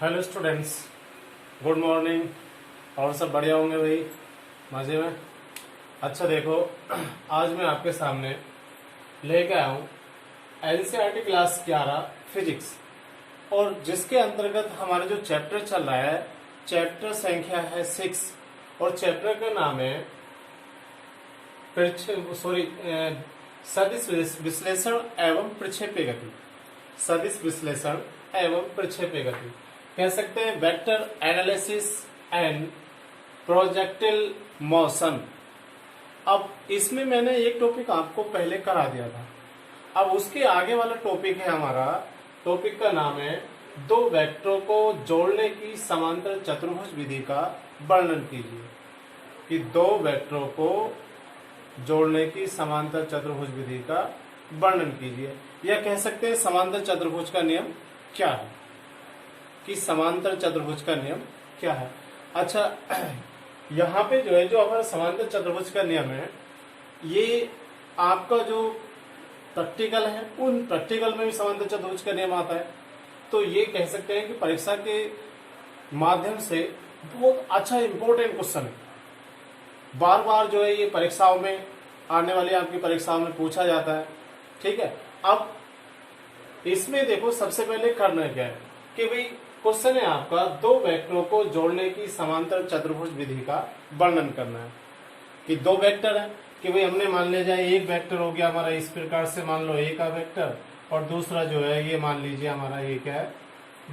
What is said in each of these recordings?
Hello students, good morning. और सब बढ़िया होंगे भाई, मज़े में। अच्छा देखो, आज मैं आपके सामने लेके आया हूँ एनसीईआरटी क्लास 11 फिजिक्स, और जिसके अंतर्गत हमारा जो चैप्टर चल रहा है, चैप्टर संख्या है 6, और चैप्टर का नाम है सदिश विश्लेषण एवं प्रक्षेप्य गति। सदिश विश्लेषण एवं प्रक्षेप्य गति कह सकते हैं, वेक्टर एनालिसिस एंड प्रोजेक्टिल मोशन। अब इसमें मैंने एक टॉपिक आपको पहले करा दिया था। अब उसके आगे वाला टॉपिक है हमारा, टॉपिक का नाम है दो वेक्टरों को जोड़ने की समांतर चतुर्भुज विधि का वर्णन कीजिए। कि दो वेक्टरों को जोड़ने की समांतर चतुर्भुज विधि का वर्णन कीजिए, या कह सकते हैं समांतर चतुर्भुज का नियम क्या है। कि समांतर चतुर्भुज का नियम क्या है। अच्छा, यहाँ पे जो है, जो हमारा समांतर चतुर्भुज का नियम है, ये आपका जो प्रैक्टिकल है, उन प्रैक्टिकल में भी समांतर चतुर्भुज का नियम आता है। तो ये कह सकते हैं कि परीक्षा के माध्यम से बहुत अच्छा इंपॉर्टेंट क्वेश्चन है। बार बार जो है ये परीक्षाओं में, आने वाली आपकी परीक्षाओं में पूछा जाता है। ठीक है, अब इसमें देखो, सबसे पहले करना क्या है कि भाई क्वेश्चन है आपका, दो वेक्टरों को जोड़ने की समांतर चतुर्भुज विधि का वर्णन करना है। कि दो वेक्टर है, कि भाई हमने मान लिया जाए एक वेक्टर हो गया हमारा इस प्रकार से, मान लो ए का वेक्टर, और दूसरा जो है ये मान लीजिए हमारा ये क्या है,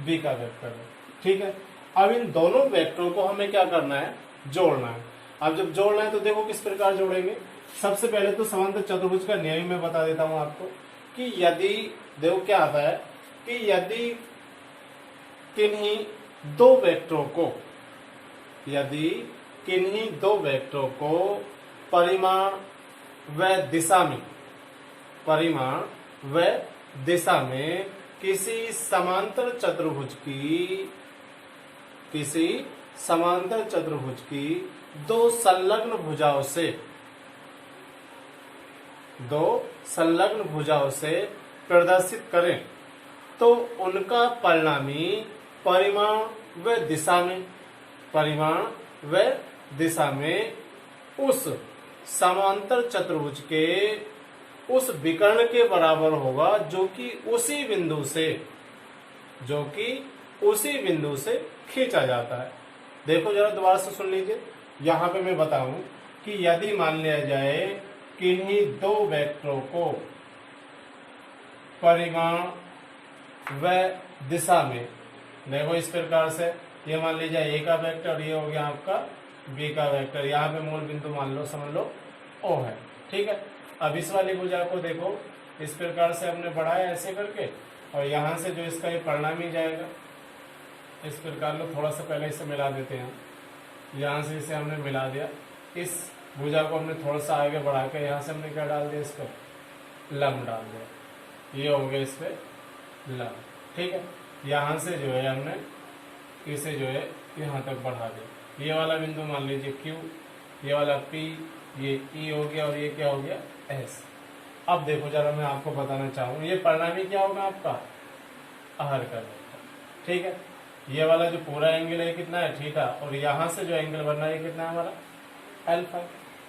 बी का वेक्टर है। ठीक है, अब इन दोनों वेक्टरों को हमें क्या करना है, जोड़ना है। अब जब जोड़ना है तो देखो किस प्रकार जोड़ेंगे। सबसे पहले तो समांतर चतुर्भुज का नियम मैं बता देता हूं आपको, कि यदि देखो क्या आता है, कि यदि किन्हीं दो वेक्टरों को, यदि किन्हीं दो वेक्टरों को परिमाण व दिशा में, परिमाण व दिशा में किसी समांतर चतुर्भुज की दो संलग्न भुजाओं से प्रदर्शित करें, तो उनका परिणामी परिमाण व दिशा में उस समांतर चतुर्भुज के उस विकर्ण के बराबर होगा, जो कि उसी बिंदु से खींचा जाता है। देखो जरा दोबारा से सुन लीजिए। यहां पे मैं बताऊं कि यदि मान लिया जाए किन्हीं दो वेक्टरों को परिमाण व दिशा में, देखो इस प्रकार से, ये मान लीजिए ए का वेक्टर, ये हो गया आपका बी का वेक्टर, यहाँ पे मूल बिंदु मान लो, समझ लो ओ है। ठीक है, अब इस वाली भुजा को देखो, इस प्रकार से हमने बढ़ाया ऐसे करके, और यहाँ से जो इसका ये परिणामी जाएगा, इस प्रकार लो, थोड़ा सा पहले इसे मिला देते हैं। यहाँ से इसे हमने मिला दिया, इस भुजा को हमने थोड़ा सा आगे बढ़ा के यहाँ से हमने क्या डाल दिया, इस पर लंब डाल दिया, ये हो गया इस पर लंब। ठीक है, यहाँ से जो है हमने इसे जो है यहाँ तक बढ़ा दिया। ये वाला बिंदु मान लीजिए Q, ये वाला P, ये E हो गया, और ये क्या हो गया S। अब देखो जरा मैं आपको बताना चाहूँ, ये परिणामी क्या होगा आपका, आहार का वेक्टर। ठीक है, ये वाला जो पूरा एंगल है कितना है, थीटा, और यहाँ से जो एंगल बन रहा है कितना है हमारा, अल्फा।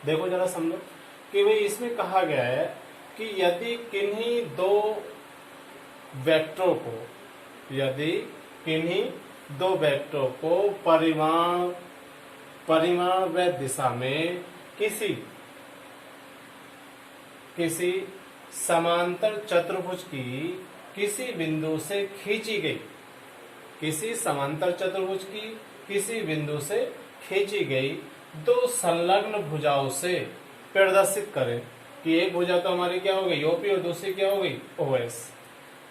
देखो जरा समझो कि भाई इसमें कहा गया है कि यदि किन्हीं दो वेक्टरों को परिमाण व दिशा में किसी समांतर चतुर्भुज की किसी बिंदु से खींची गई दो संलग्न भुजाओं से प्रदर्शित करें। कि एक भुजा तो हमारी क्या हो गई, ओपी, और दूसरी क्या हो गई, ओएस।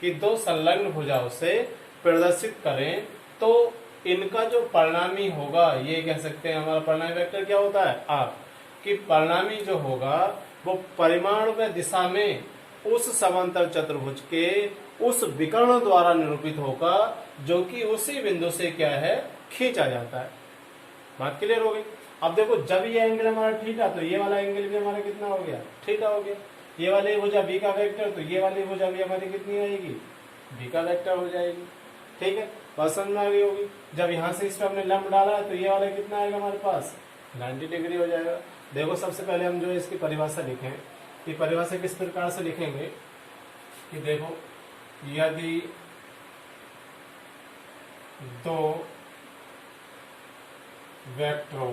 कि दो संलग्न भुजाओं से प्रदर्शित करें, तो इनका जो परिणामी होगा, ये कह सकते हैं हमारा परिणामी वेक्टर क्या होता है, आर। कि परिणामी जो होगा वो परिमाण व दिशा में उस समांतर चतुर्भुज के उस विकर्ण द्वारा निरूपित होगा, जो कि उसी बिंदु से क्या है, खींचा जाता है। बात क्लियर हो गई। अब देखो, जब ये एंगल हमारा थीटा, तो ये वाला एंगल भी हमारा कितना हो गया, थीटा हो गया। ये वाली भुजा बी का वेक्टर, तो ये वाली भुजा भी हमारी कितनी आएगी, बी का वेक्टर हो जाएगी। ठीक है, बात समझ में आ गई होगी। जब यहाँ से इस पे हमने लंब डाला है तो ये वाला कितना आएगा हमारे पास, 90 डिग्री हो जाएगा। देखो सबसे पहले हम जो है इसकी परिभाषा लिखें। ये परिभाषा किस प्रकार से लिखेंगे कि देखो, यदि दो वेक्टरों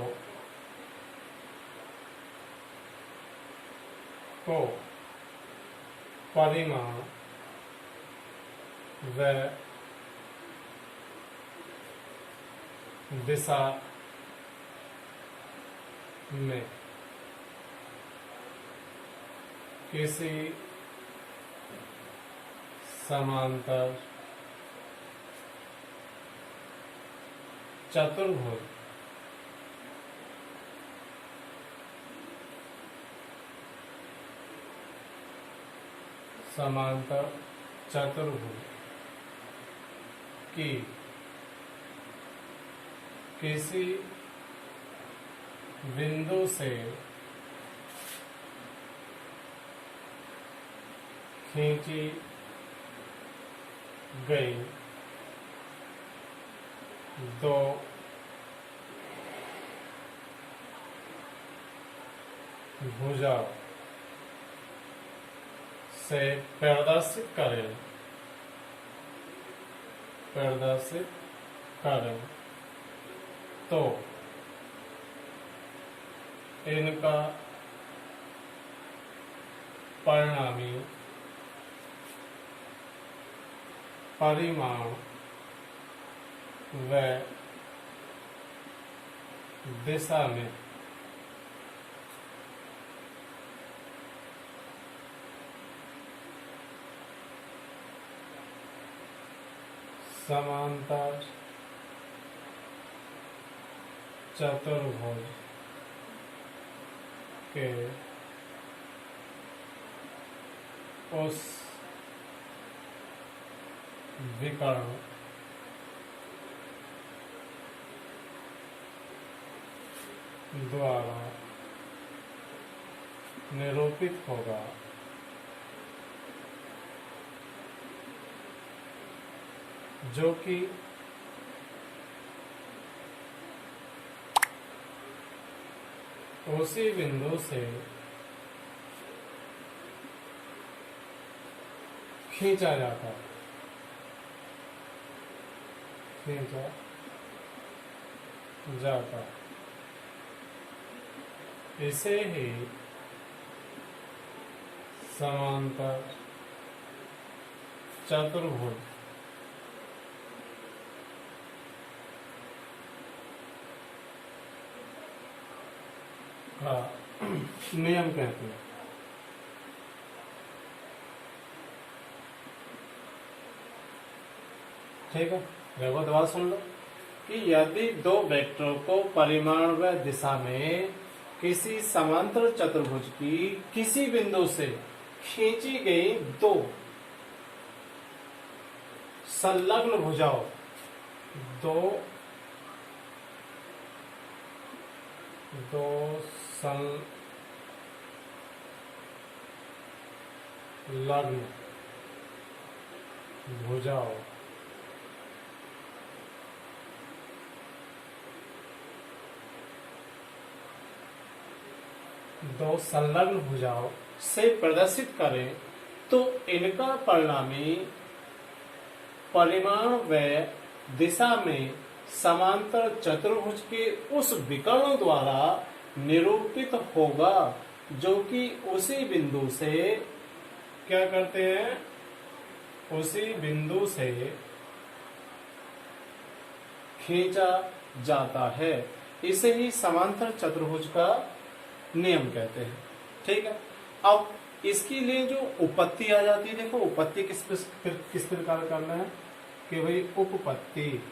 को परिमाण व दिशा में किसी समांतर चतुर्भुज की किसी बिंदु से खींची गई दो भुजा से प्रदर्शित करें तो इनका परिणामी परिमाण व दिशा में समांतर चतुर्भुज के उस विकर्ण द्वारा निरूपित होगा जो कि उसी बिंदु से खींचा जाता है, खींचा जाता है। इसे ही समांतर चतुर्भुज का नियम कहते हैं। ठीक है, देखो दोबारा सुन लो कि यदि दो वेक्टरों को परिमाण व दिशा में किसी समांतर चतुर्भुज की किसी बिंदु से खींची गई दो संलग्न भुजाओं दो संलग्न भुजाओं से प्रदर्शित करें तो इनका परिणामी परिमाण व दिशा में समांतर चतुर्भुज के उस विकर्ण द्वारा निरूपित होगा जो कि उसी बिंदु से क्या करते हैं, उसी बिंदु से खींचा जाता है। इसे ही समांतर चतुर्भुज का नियम कहते हैं। ठीक है, अब इसके लिए जो उपपत्ति आ जाती है, देखो उपपत्ति किस प्रकार करना है कि भाई उपपत्ति,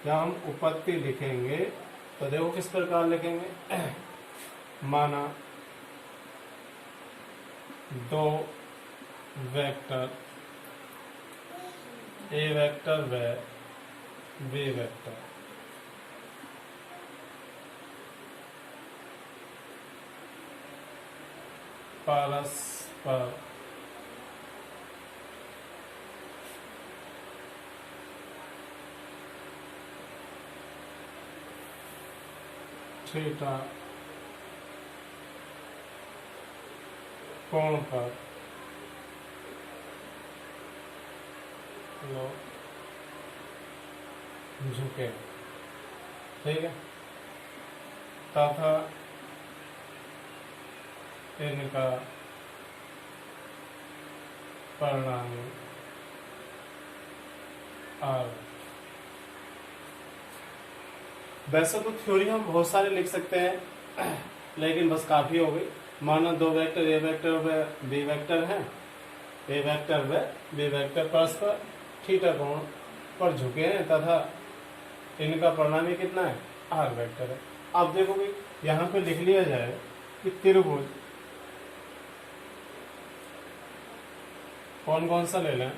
या हम उपपत्ति लिखेंगे तो देखो किस प्रकार लिखेंगे। माना दो वेक्टर ए वेक्टर व बी वेक्टर परस्पर थीटा कोण पर झुके, ठीक है, तथा इनका परिणामी आर। वैसे तो थ्योरी हम बहुत सारे लिख सकते हैं, लेकिन बस काफी हो गई। माना दो वेक्टर ए वेक्टर व बी वेक्टर हैं, ए वेक्टर व बी वेक्टर परस्पर थीटा कोण पर झुके हैं तथा इनका परिणामी कितना है, आर वेक्टर है। अब देखो भाई यहाँ पे लिख लिया जाए कि त्रिभुज कौन कौन सा ले लें,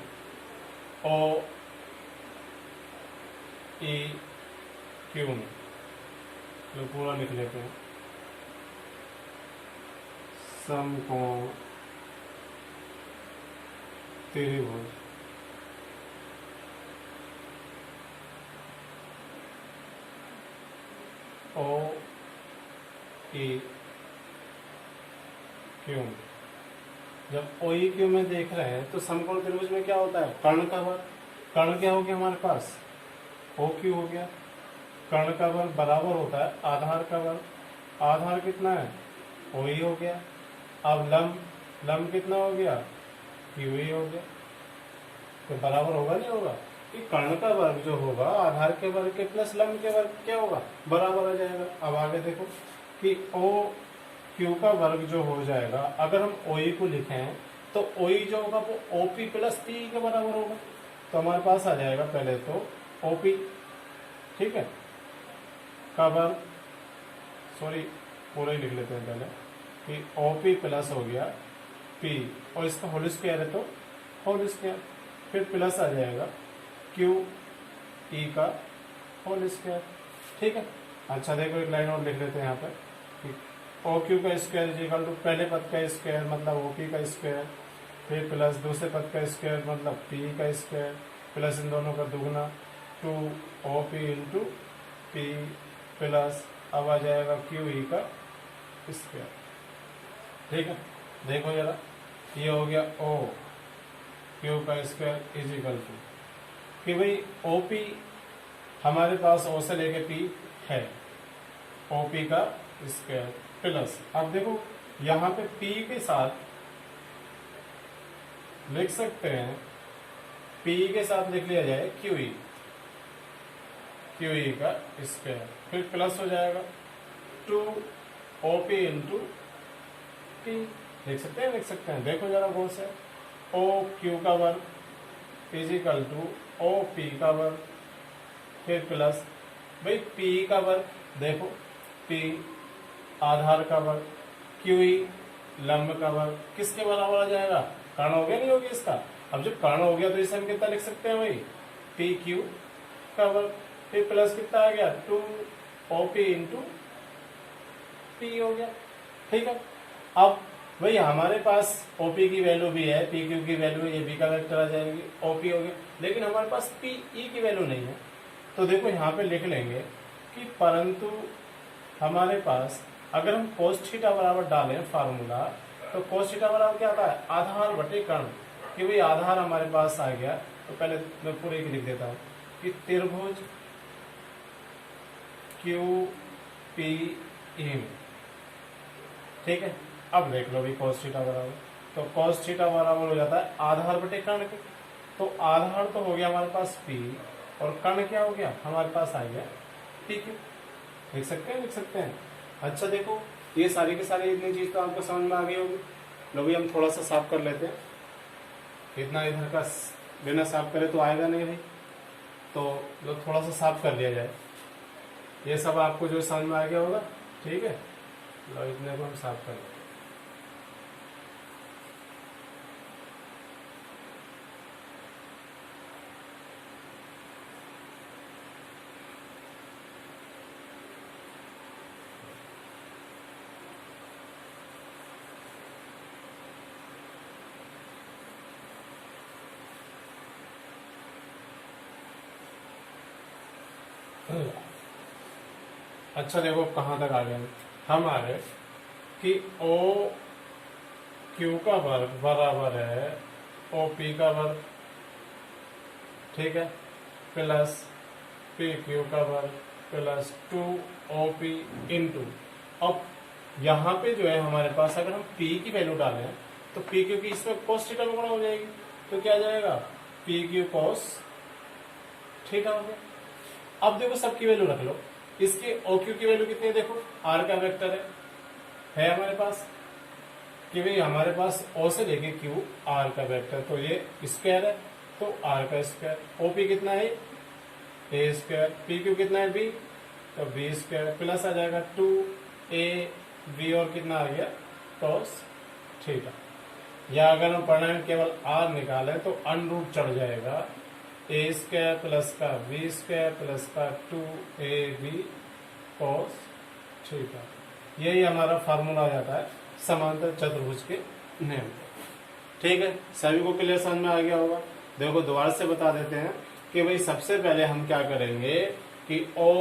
ओ ई क्यू में, तो पूरा लिख लेते हैं। समकोण त्रिभुज ओ ई क्यू में। जब ओ ई क्यू में देख रहे हैं तो समकोण त्रिभुज में क्या होता है, कर्ण का वर्ग। कर्ण क्या हो गया हमारे पास, ओ क्यू हो गया। कर्ण का वर्ग बराबर होता है आधार का वर्ग। आधार कितना है, ओ ई हो गया। अब लंब कितना हो गया, क्यू ई हो गया। तो बराबर होगा नहीं होगा, कि कर्ण का वर्ग जो होगा आधार के वर्ग के प्लस लंब के वर्ग क्या होगा, बराबर आ जाएगा। अब आगे देखो कि ओ क्यू का वर्ग जो हो जाएगा, अगर हम ओ ई को लिखें तो ओ ई जो होगा वो ओ पी प्लस पी के बराबर होगा। तो हमारे पास आ जाएगा पहले तो ओ पी, ठीक है, का वर्ग, सॉरी पूरा ही लिख लेते हैं पहले कि ओ पी प्लस हो गया पी, और इसका होल स्क्वायर है तो होल स्क्वायर, फिर प्लस आ जाएगा क्यू ई का होल स्क्वायर, ठीक है। अच्छा देखो एक लाइन और लिख लेते हैं यहाँ पे कि ओ क्यू का स्क्वायर इज इक्वल टू पहले पद का स्क्वायर मतलब ओ पी का स्क्वायर, फिर प्लस दूसरे पद का स्क्वायर मतलब पी का स्क्वायर, प्लस इन दोनों का दुगना two O P into P plus अब आ जाएगा क्यू ई का स्क्वायर, ठीक है। देखो जरा ये हो गया ओ क्यू का स्क्वायर इज इक्वल टू कि भाई ओ पी हमारे पास ओ से लेके पी है, ओ पी का स्क्वायर प्लस, अब देखो यहाँ पे पी के साथ लिख सकते हैं, पी के साथ लिख लिया जाए क्यू ई का स्क्वायर, फिर प्लस हो जाएगा two O P into P, लिख सकते हैं देखो जरा गौर से, ओ क्यू का वर्ग is equal to O P का वर्ग, फिर प्लस भाई पी का वर्ग, देखो पी आधार का वर्ग, क्यू ई लंब का वर्ग, किसके बराबर आ जाएगा, कर्ण हो गया नहीं हो गया इसका। अब जब कर्ण हो गया तो इसे हम कितना लिख सकते हैं भाई, पी क्यू का वर्ग, फिर प्लस कितना आ गया two O P into P हो गया, ठीक है। अब भाई हमारे पास ओपी की वैल्यू भी है, पी क्यू की वैल्यू ये बी का वेक्टर आ जाएगी, ओपी हो गया, लेकिन हमारे पास पी ई की वैल्यू नहीं है। तो देखो यहाँ पे लिख लेंगे कि परंतु हमारे पास अगर हम कोस थीटा बराबर डालें फार्मूला, तो कोस थीटा बराबर क्या आता है, आधार बटे कर्ण, कि भाई आधार हमारे पास आ गया। तो पहले मैं पूरे की लिख देता हूँ कि त्रिभुज क्यू पी ई, ठीक है। अब देख लो भी cos थीटा बराबर, तो cos थीटा बराबर हो जाता है आधार बटे कर्ण के, तो आधार तो हो गया हमारे पास p और कर्ण क्या हो गया हमारे पास आ गया p क्यू, लिख सकते हैं। अच्छा देखो ये सारी की सारी इतनी चीज तो आपको समझ में आ गई होगी। लो भी हम थोड़ा सा साफ कर लेते हैं, इतना इधर का बिना साफ करे तो आएगा नहीं भाई, तो लो थोड़ा सा साफ कर लिया जाए। ये सब आपको जो समझ में आ गया होगा, ठीक है। लो इतने को हम साफ कर लें। अच्छा देखो कहाँ तक आ गए हम आ गए कि ओ क्यू का वर्ग बराबर है ओ पी का वर्ग, ठीक है, प्लस पी क्यू का वर्ग प्लस 2 OP इंटू। अब यहाँ पे जो है हमारे पास अगर हम P की वैल्यू डालें तो पी क्यू की इसमें cos थीटा में गुणा हो जाएगी, तो क्या आ जाएगा पी क्यू cos थीटा हो गया। अब देखो सबकी वैल्यू रख लो, इसके ओ क्यू की वैल्यू कितनी है, देखो आर का वेक्टर है हमारे पास कि भाई हमारे पास ओ से लेके क्यू आर का वेक्टर, तो ये स्क्वायर है तो आर का स्क्वायर, ओपी कितना है ए स्क्वायर, पी क्यू कितना है बी तो बी स्क्वायर प्लस आ जाएगा 2ab और कितना आ गया cos थीटा। या अगर हम परिणाम केवल आर निकालें तो अनरूट चढ़ जाएगा ए स्क्वायर प्लस का बी स्क्वायर प्लस का 2ab cos थीटा। यही हमारा फार्मूला आ जाता है समांतर चतुर्भुज के नियम। ठीक है, सभी को क्लियर समझ में आ गया होगा। देखो दोबारा से बता देते हैं कि भाई सबसे पहले हम क्या करेंगे कि ओ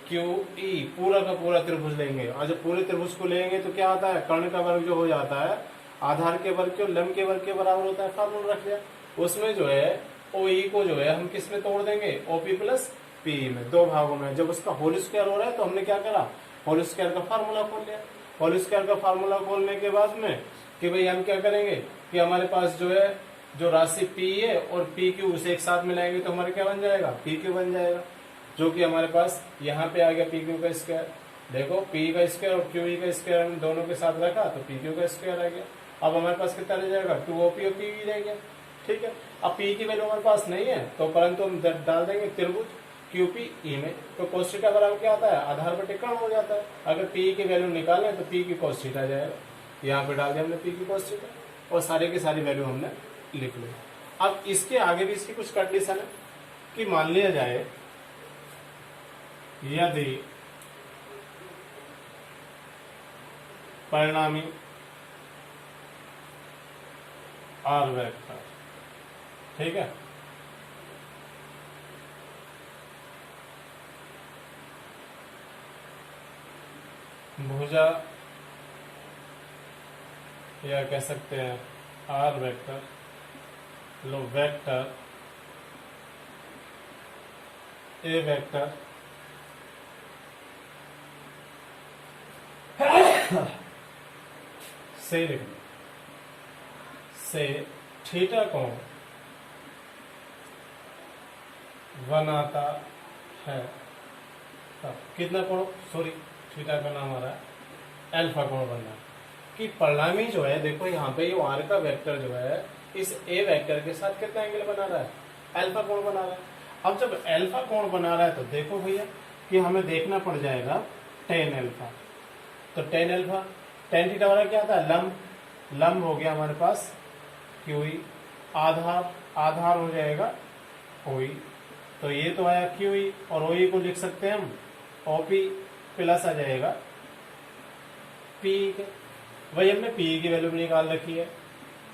क्यू ई पूरा का पूरा त्रिभुज लेंगे, और जब पूरे त्रिभुज को लेंगे तो क्या आता है कर्ण का वर्ग जो हो जाता है आधार के वर्ग के और लंब के वर्ग के बराबर होता है, फार्मूला रख लिया। उसमें जो है ओ ई को जो है हम किस में तोड़ देंगे ओपी प्लस पी में, दो भागों में। जब उसका होल स्क्वायर हो रहा है तो हमने क्या करा होल स्क्वायर का फार्मूला खोल लिया। होल स्क्वायर का फार्मूला खोलने के बाद में कि भाई हम क्या करेंगे कि हमारे पास जो है जो राशि पी है और पी क्यू उसे एक साथ मिलाएंगे तो हमारे क्या बन जाएगा पी क्यू बन जाएगा, जो कि हमारे पास यहाँ पे आ गया पी क्यू का स्क्वायर। देखो पी का स्क्वायर और क्यू ई का स्क्वायर हम दोनों के साथ रखा तो पी क्यू का स्क्वायर आ गया। अब हमारे पास कितना रह जाएगा 2OP और पी रह गया। ठीक है, अब पी की वैल्यू हमारे पास नहीं है तो परंतु हम डाल देंगे त्रिभुज QP ई में, तो cos थीटा बराबर क्या आता है आधार पर टिकण हो जाता है। अगर पी की वैल्यू निकालें तो पी की cos थीटा जाएगा, यहाँ पे डाल दिया हमने पी की cos थीटा और सारे की सारी वैल्यू हमने लिख ली। अब इसके आगे भी इसकी कुछ कंडीशन है कि मान लिया जाए यदि परिणामी आर वेक्टर, ठीक है, भुजा या कह सकते हैं आर वेक्टर लो वेक्टर ए वेक्टर से लिखना से थीटा कोण बनाता है। कितना कोण, सॉरी थीटा का नाम आ रहा है अल्फा कोण बनना कि परिणामी जो है देखो यहाँ पे ये आर का वेक्टर जो है इस ए वेक्टर के साथ कितना एंगल बना रहा है अल्फा कोण बना रहा है। अब जब अल्फा कोण बना रहा है तो देखो भैया कि हमें देखना पड़ जाएगा tan अल्फा, तो tan अल्फा tan थीटा वाला क्या आता है लंब, लंब हो गया हमारे पास QE, आधार आधार हो जाएगा OE, तो ये तो आया QE और OE को लिख सकते हैं हम OP प्लस आ जाएगा P के। वही हमने P की वैल्यू भी निकाल रखी है,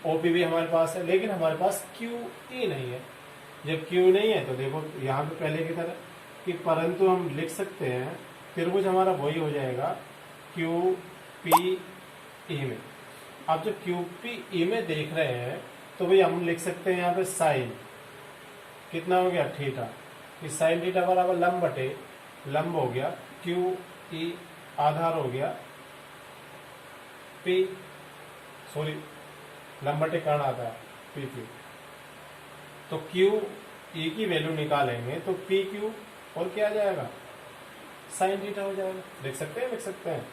OP भी हमारे पास है, लेकिन हमारे पास QE नहीं है। जब Q नहीं है तो देखो यहाँ पे पहले की तरह कि परंतु हम लिख सकते हैं त्रिभुज हमारा वही हो जाएगा QPE में। अब जब QPE में देख रहे हैं तो भाई हम लिख सकते हैं यहाँ पे साइन कितना हो गया थीटा, कि साइन थीटा बराबर लंब बटे लंब हो गया QE, आधार हो गया P, सॉरी लंब बटे कर्ण आता है PQ, तो QE की वैल्यू निकालेंगे तो PQ और क्या आ जाएगा साइन थीटा हो जाएगा। देख सकते हैं, लिख सकते हैं।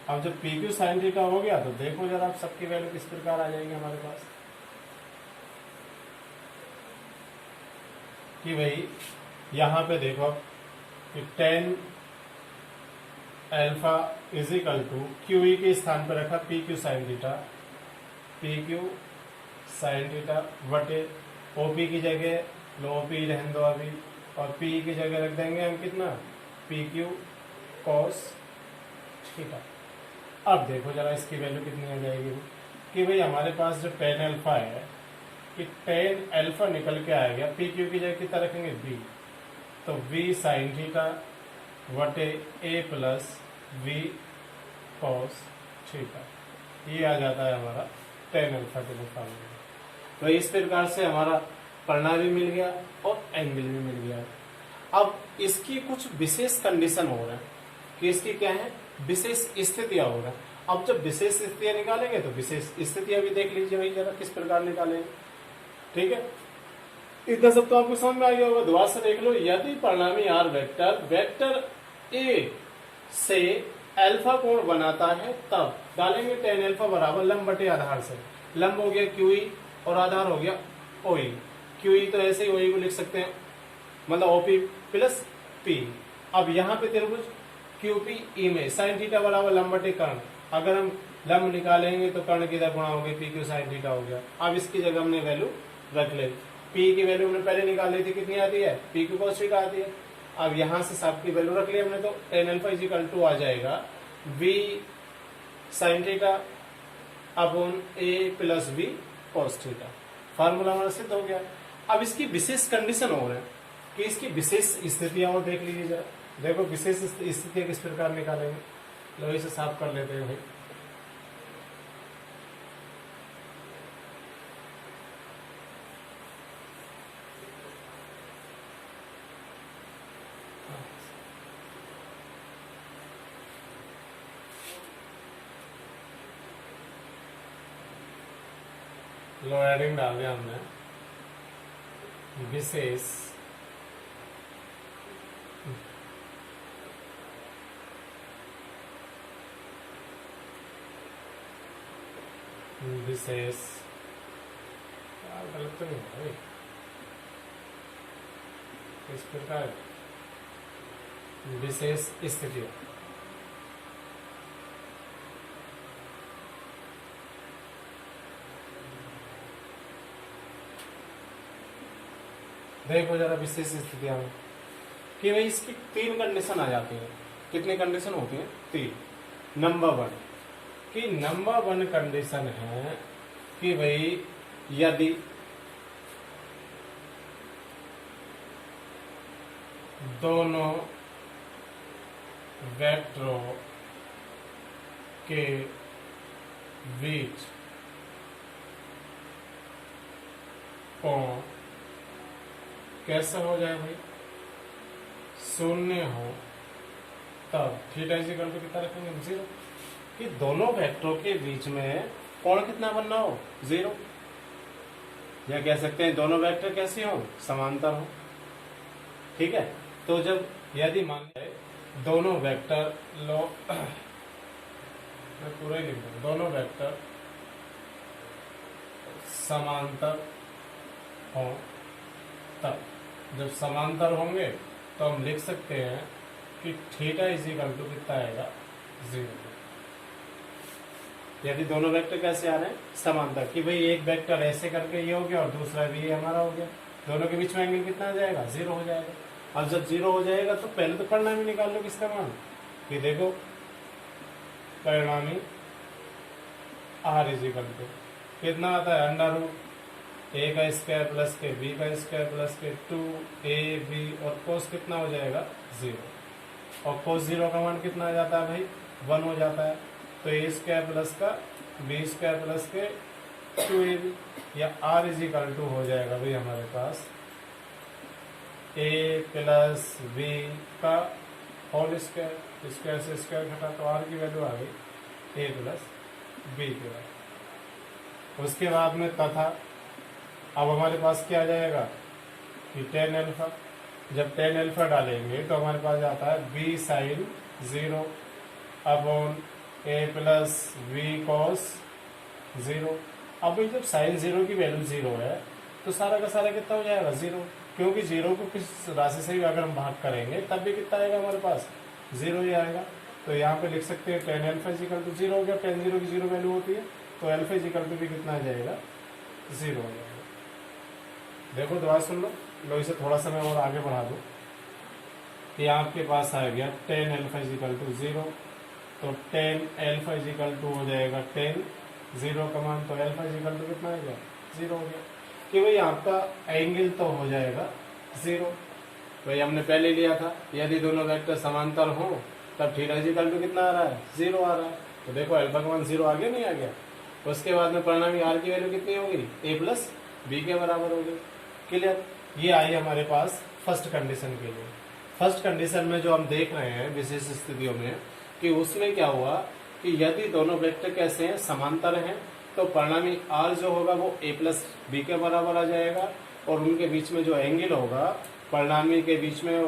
अब जब PQ साइन थीटा हो गया तो देखो जरा आप सबकी वैल्यू किस प्रकार आ जाएगी हमारे पास कि भाई यहाँ पे देखो कि tan alpha is equal to QE के स्थान पर रखा PQ sine theta, PQ sine theta बटे OP की जगह लो OP रहने दो अभी, और P की जगह रख देंगे हम कितना PQ cos थीटा। अब देखो जरा इसकी वैल्यू कितनी आ जाएगी कि भाई हमारे पास जो tan अल्फा है कि tan अल्फा निकल के आएगा PQ की जगह कितना रखेंगे B, तो V साइन थीटा बटे ए प्लस वी कॉस थीटा, ये आ जाता है हमारा टेन अल्फा के मुकाबले। तो इस प्रकार से हमारा परिणाम भी मिल गया और एंगल भी मिल गया। अब इसकी कुछ विशेष कंडीशन हो रहा है कि इसकी क्या है, विशेष स्थितियां हो रहा है। अब जब विशेष स्थितियां निकालेंगे तो विशेष स्थितियां भी देख लीजिए भाई जरा किस प्रकार निकालेंगे। ठीक है, इतना सब तो आपको समझ में आ गया होगा। दोबारा से देख लो, यदि परिणामी आर वेक्टर वेक्टर ए से अल्फा कोण बनाता है तब डालेंगे टेन अल्फा बराबर लंब बटे आधार से। लंब हो गया क्यूई और आधार हो गया ओई। क्यूई तो ऐसे ही ओई को लिख सकते हैं, मतलब ओपी प्लस पी। अब यहाँ पे त्रिभुज क्यूपी ई में साइन थीटा बराबर लंब बटे कर्ण। अगर हम लंब निकालेंगे तो कर्ण किधर गुणा हो गया, पी क्यू साइन थीटा हो गया। अब इसकी जगह हमने वैल्यू रख ली। पी की वैल्यू हमने पहले निकाल ली थी, कितनी आती है, पी क्यू कॉस थीटा आती है। अब यहां से सब की वैल्यू रख ली हमने, तो tan alpha is equal to आ जाएगा V sine theta upon A plus V cos theta. Formula हमारा सिद्ध हो गया। अब इसकी विशेष कंडीशन हो रहा है कि इसकी विशेष स्थितियां और देख लीजिए जरा। देखो विशेष स्थितियां किस प्रकार निकालेंगे, लोहे से साफ कर लेते हैं भाई। लो एडिंग डाल दिया हमने, विशेष विशेष गलत तो नहीं है इस प्रकार विशेष स्थिति। देखो जरा विशेष स्थितियां में कि भाई इसकी तीन कंडीशन आ जाती है। कितनी कंडीशन होती है, तीन। नंबर वन कि नंबर वन कंडीशन है कि भाई यदि दोनों वेक्टरों के बीच कोण कैसा हो जाए भाई, शून्य हो, तब थीटा इज इक्वल टू कितना रखेंगे, जीरो। कि दोनों वेक्टरों के बीच में कोण कितना बनना हो, जीरो। या कह सकते हैं दोनों वेक्टर कैसे हो, समांतर हो। ठीक है, तो जब यदि मान लें दोनों वेक्टर लो मैं पूरा ही लिख दूं, दोनों वेक्टर समांतर हो, तब जब समांतर होंगे तो हम लिख सकते हैं कि थीटा इज इक्वल टू कितना आएगा, जीरो। यदि दोनों वेक्टर कैसे आ रहे हैं, समांतर, कि भाई एक वेक्टर ऐसे करके ये हो गया और दूसरा भी ये हमारा हो गया, दोनों के बीच में एंगल कितना आ जाएगा, जीरो हो जाएगा। अब जब जीरो हो जाएगा तो पहले तो परिणामी निकाल लो किसका मान, कि देखो परिणामी आर इज इक्वल टू कितना आता है, अंडर रूट ए का स्क्वायर प्लस के बी का स्क्वायर प्लस के 2ab और कोस कितना हो जाएगा, जीरो। और कोस जीरो का मान कितना आ जाता है भाई, 1 हो जाता है। तो ए स्क्वायर प्लस का बी स्क्वायर प्लस के 2ab या आर इज इक्वल टू हो जाएगा भाई हमारे पास ए प्लस बी का होल स्क्वायर, स्क्वायर से स्क्वायर घटा तो आर की वैल्यू आ गई ए प्लस बी के बाद। उसके बाद में तथा अब हमारे पास क्या आ जाएगा कि टेन अल्फा। जब टेन अल्फा डालेंगे तो हमारे पास आता है B sine zero upon A plus V cos zero. अब जब साइन जीरो की वैल्यू जीरो है तो सारा का सारा कितना हो जाएगा, जीरो। क्योंकि जीरो को किस राशि से भी अगर हम भाग करेंगे तब भी कितना आएगा हमारे पास, जीरो ही आएगा। तो यहाँ पे लिख सकते हैं tan alpha equal to zero हो गया, टेन जीरो की जीरो वैल्यू होती है, तो अल्फा इक्वल टू भी कितना आ जाएगा, जीरो हो जाएगा। देखो दोबारा सुन लो इसे थोड़ा सा मैं और आगे बढ़ा दूँ कि आपके पास आ गया tan alpha equal to zero, तो टेन अल्फा इक्वल टू हो जाएगा टेन, जीरो का मान तो अल्फा इक्वल टू कितना आ गया, जीरो हो गया। कि भाई आपका एंगल तो हो जाएगा जीरो। वही हमने पहले लिया था, यदि दोनों वेक्टर समांतर हों तब थीटा इक्वल टू कितना आ रहा है, 0 आ रहा है। तो देखो अल्फा का मान 0 आ गया नहीं आ गया। उसके बाद में परिणामी आर की वैल्यू कितनी होगी, ए प्लस बी के बराबर होगी। क्लियर। ये आई हमारे पास फर्स्ट कंडीशन के लिए। फर्स्ट कंडीशन में जो हम देख रहे हैं विशेष स्थितियों में कि उसमें क्या हुआ कि यदि दोनों वेक्टर कैसे हैं, समांतर हैं, तो परिणामी आर जो होगा वो ए प्लस बी के बराबर आ जाएगा और उनके बीच में जो एंगल होगा परिणामी के बीच में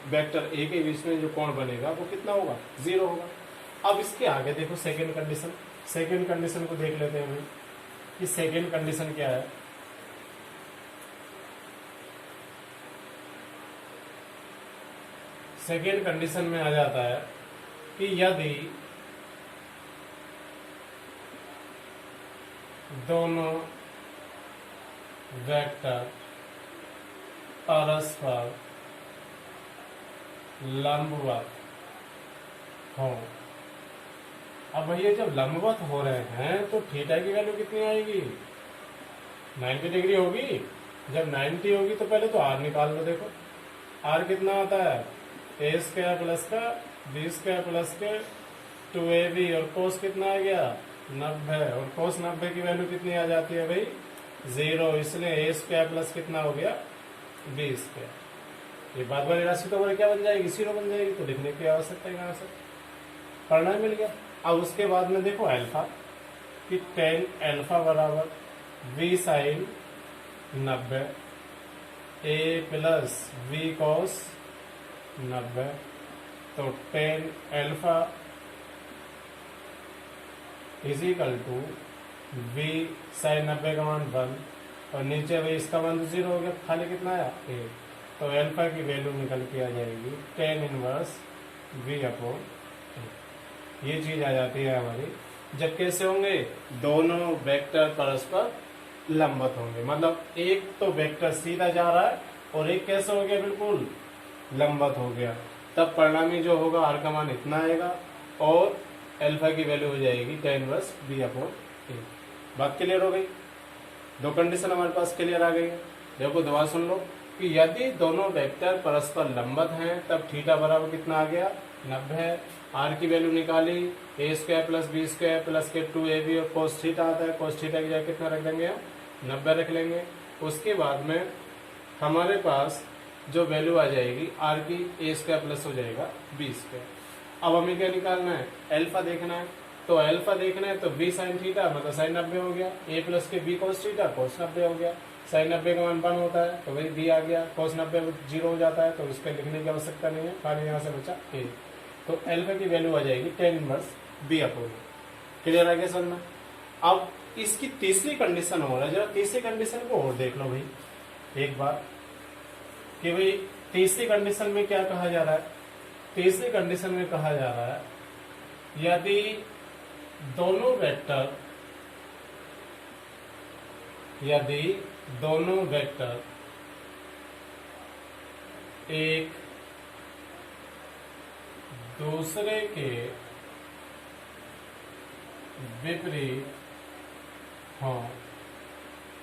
वेक्टर ए के बीच में जो कोण बनेगा वो कितना होगा, 0 होगा। अब इसके आगे देखो सेकेंड कंडीशन। सेकेंड कंडीशन को देख लेते हैं कि सेकेंड कंडीशन क्या है। सेकेंड कंडीशन में आ जाता है कि यदि दोनों वेक्टर परस्पर लंबवत हो। अब भैया जब लंबवत हो रहे हैं तो थीटा की वैल्यू कितनी आएगी, 90 डिग्री होगी। जब 90 होगी तो पहले तो आर निकाल लो। देखो आर कितना आता है, ए स्क्वायर प्लस का बी स्क्वायर प्लस के 2ab और कोस कितना आ गया 90 और कोस 90 की वैल्यू कितनी आ जाती है भाई 0, इसलिए ए स्क्वायर प्लस कितना हो गया बी स्क्वायर। ये बाद वाली राशि तो क्या बन जाएगी, 0 बन जाएगी। तो लिखने की आवश्यकता है, से परिणाम मिल गया। अब उसके बाद में देखो अल्फा कि tan अल्फा बराबर v sine 90 a plus v cos 90। तो tan alpha is equal to v sine 90 का मान 1 और नीचे भाई इसका मान तो 0 हो गया, खाली कितना आया a। तो अल्फा की वैल्यू निकल के आ जाएगी tan इनवर्स v अपॉन ये चीज आ जाती है हमारी। जब कैसे होंगे, दोनों वेक्टर परस्पर लंबवत होंगे, मतलब एक तो वेक्टर सीधा जा रहा है और एक कैसे हो गया, बिल्कुल लंबवत हो गया। तब परिणामी जो होगा आर का मान इतना आएगा और अल्फा की वैल्यू हो जाएगी tan इनवर्स बी अपॉन ए। बात क्लियर हो गई। दो कंडीशन हमारे पास क्लियर आ गई है। देखो दोबारा सुन लो कि यदि दोनों वेक्टर परस्पर लंबवत हैं तब थीटा बराबर कितना आ गया 90। आर की वैल्यू निकाली A square plus B square plus के 2ab और कोस थीटा आता है, कोस थीटा की जगह कितना रख देंगे, 90 रख लेंगे। उसके बाद में हमारे पास जो वैल्यू आ जाएगी आर की ए स्क्वायर प्लस हो जाएगा बी स्क्वायर। अब हमें क्या निकालना है, अल्फा देखना है। तो अल्फा देखना है तो बी साइन थीटा मतलब साइन 90 हो गया, ए प्लस के बी कोस थीटा कोस 90 हो गया। साइन 90 का मान 1 होता है तो वही बी आ गया, कोस 90 0 हो जाता है तो इसके लिखने की आवश्यकता नहीं है, खाली यहाँ से बचा ए। तो अल्फा की वैल्यू आ जाएगी tan inverse B upon. Clear आ गया समझ में। अब इसकी तीसरी कंडीशन हो रहा है, जरा तीसरी कंडीशन को और देख लो भाई एक बार कि भाई तीसरी कंडीशन में क्या कहा जा रहा है। तीसरी कंडीशन में कहा जा रहा है यदि दोनों वेक्टर एक दूसरे के विपरीत हों,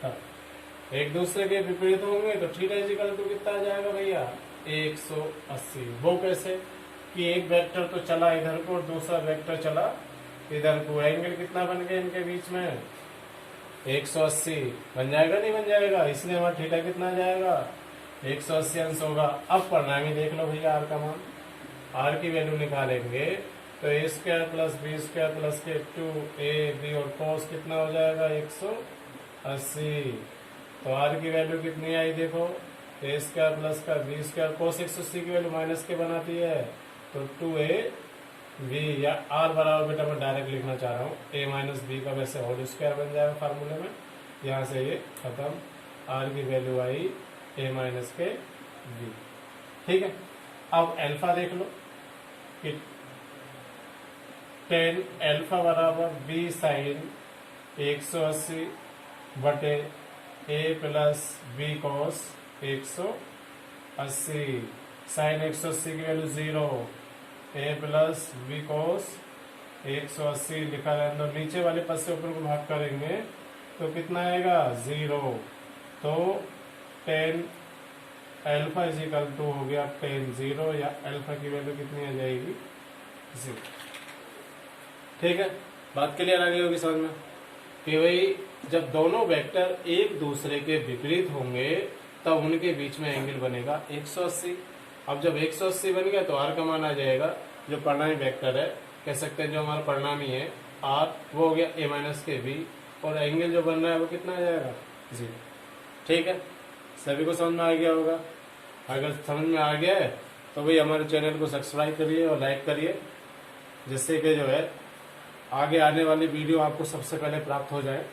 तब एक दूसरे के विपरीत होंगे तो थीटा इक्वल टू कितना आ जाएगा भैया 180। वो कैसे कि एक वेक्टर तो चला इधर को और दूसरा वेक्टर चला इधर को, एंगल कितना बन गया इनके बीच में 180 बन जाएगा नहीं बन जाएगा, इसलिए हमारा थीटा कितना आ जाएगा 180 अंश होगा। अब परिणामी देख लो भैया आर का मान, आर की वैल्यू निकालेंगे तो A square plus B square plus के 2ab और कोस कितना हो जाएगा 180। तो आर की वैल्यू कितनी आई देखो ए स्क्वायर प्लस का बी स्क्वायर, कोस 180 की वैल्यू माइनस के बनाती है तो 2ab या आर बराबर बेटा मैं डायरेक्ट लिखना चाह रहा हूँ a माइनस बी का वैसे होल स्क्वायर बन जाएगा फार्मूले में, यहाँ से ये खत्म। आर की वैल्यू आई a माइनस के बी। ठीक है। अब अल्फा देख लो कि tan अल्फा बराबर बी साइन 180 बटे a plus b cos 180। Sine 180 की value 0, a plus b cos 180 लिखा रहने दो। नीचे वाले पद से ऊपर को भाग करेंगे तो कितना आएगा 0। तो tan alpha is equal to हो गया tan 0 या अल्फा की वैल्यू कितनी आ जाएगी 0। ठीक है, बात क्लियर आ गई होगी समझ में कि भाई जब दोनों वेक्टर एक दूसरे के विपरीत होंगे तब उनके बीच में एंगल बनेगा 180। अब जब 180 बन गया तो आर का मान आ जाएगा, जो परिणामी वेक्टर है कह सकते हैं जो हमारा परिणामी है आर, वो हो गया a माइनस के बी, और एंगल जो बन रहा है वो कितना आ जाएगा 0। ठीक है, सभी को समझ में आ गया होगा। अगर समझ में आ गया है तो भाई हमारे चैनल को सब्सक्राइब करिए और लाइक करिए, जिससे कि जो है आगे आने वाली वीडियो आपको सबसे पहले प्राप्त हो जाए।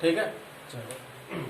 ठीक है, चलो।